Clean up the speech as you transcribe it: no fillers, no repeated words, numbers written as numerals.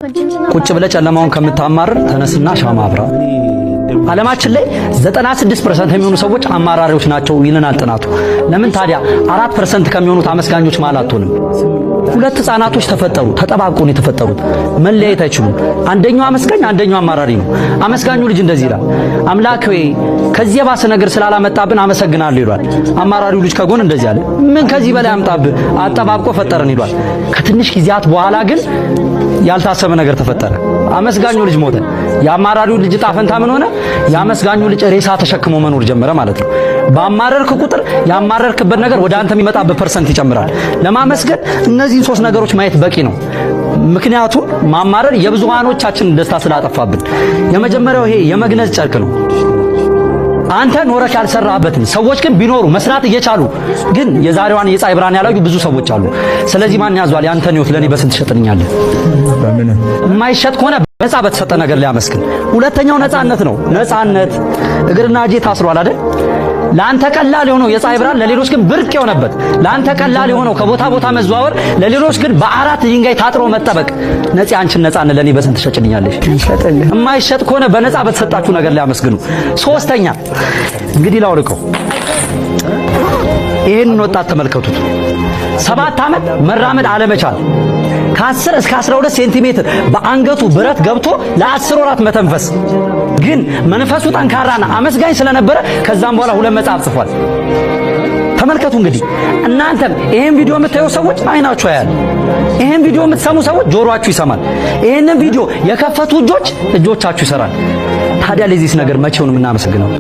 ቁጭ ብለህ ጨለማውን ከምታማርር ተነስና ሻማ አብራ። ዓለማችን ላይ 96% የሚሆኑ ሰዎች አማራሪዎች ናቸው ይለናል ጥናቱ። ለምን ታዲያ 4% ከሚሆኑት አመስጋኞች ማለት አትሆንም? ሁለት ህፃናቶች ተፈጠሩ፣ ተጠባብቆ ነው የተፈጠሩት። መለያየት አይችሉም። አንደኛው አመስጋኝ፣ አንደኛው አማራሪ ነው። አመስጋኙ ልጅ እንደዚህ ይላል፣ አምላክ ሆይ ከዚህ የባሰ ነገር ስላላመጣብን አመሰግናለሁ ይሏል። አማራሪው ልጅ ከጎን እንደዚህ አለ፣ ምን ከዚህ በላይ አምጣብህ፣ አጠባብቆ ፈጠረን ይሏል። ከትንሽ ጊዜያት በኋላ ግን ያልታሰበ ነገር ተፈጠረ። አመስጋኙ ልጅ ሞተ። የአማራሪው ልጅ ጣፈንታ ምን ሆነ? የአመስጋኙ ልጅ ሬሳ ተሸክሞ መኖር ጀመረ ማለት ነው። ባማረርክ ቁጥር ያማረርክበት ነገር ወደ አንተ የሚመጣበት ፐርሰንት ይጨምራል። ለማመስገን እነዚህን ሶስት ነገሮች ማየት በቂ ነው። ምክንያቱም ማማረር የብዙሃኖቻችን ደስታ ስላጠፋብን። የመጀመሪያው ይሄ የመግነዝ ጨርቅ ነው። አንተ ኖረህ ያልሰራህበትን ሰዎች ግን ቢኖሩ መስራት እየቻሉ ግን የዛሬዋን የፀሐይ ብርሃን ያላዩ ብዙ ሰዎች አሉ። ስለዚህ ማን ያዟል? ያንተን ህይወት ለኔ በስንት ትሸጥልኛለህ? የማይሸጥ ከሆነ ነፃ በተሰጠ ነገር ላይ አመስግን። ሁለተኛው ነፃነት ነው። ነፃነት እግርና እጄ ታስሯል አይደል? ለአንተ ቀላል የሆነው የፀሐይ ብርሃን ለሌሎች ግን ብርቅ የሆነበት፣ ለአንተ ቀላል የሆነው ከቦታ ቦታ መዘዋወር ለሌሎች ግን በአራት ድንጋይ ታጥሮ መጠበቅ። ነፃ አንቺን ነፃነት ለኔ በስንት ትሸጭልኛለሽ? የማይሸጥ ከሆነ በነፃ በተሰጣችሁ ነገር ላይ አመስግኑ። ሶስተኛ እንግዲህ ላውልቀው፣ ይሄንን ወጣት ተመልከቱት። 7 ዓመት መራመድ አለመቻል፣ ከ10 እስከ 12 ሴንቲሜትር በአንገቱ ብረት ገብቶ ለ10 ወራት መተንፈስ። ግን መንፈሱ ጠንካራና አመስጋኝ ስለነበረ ከዛም በኋላ 2 መጽሐፍ ጽፏል። ተመልከቱ እንግዲህ እናንተም ይሄን ቪዲዮ የምታዩ ሰዎች አይናችሁ ያያል። ይሄን ቪዲዮ የምትሰሙ ሰዎች ጆሮአችሁ ይሰማል። ይሄንን ቪዲዮ የከፈቱ እጆቻችሁ ይሰራል። ታዲያ ለዚህስ ነገር መቼውን የምናመሰግነው?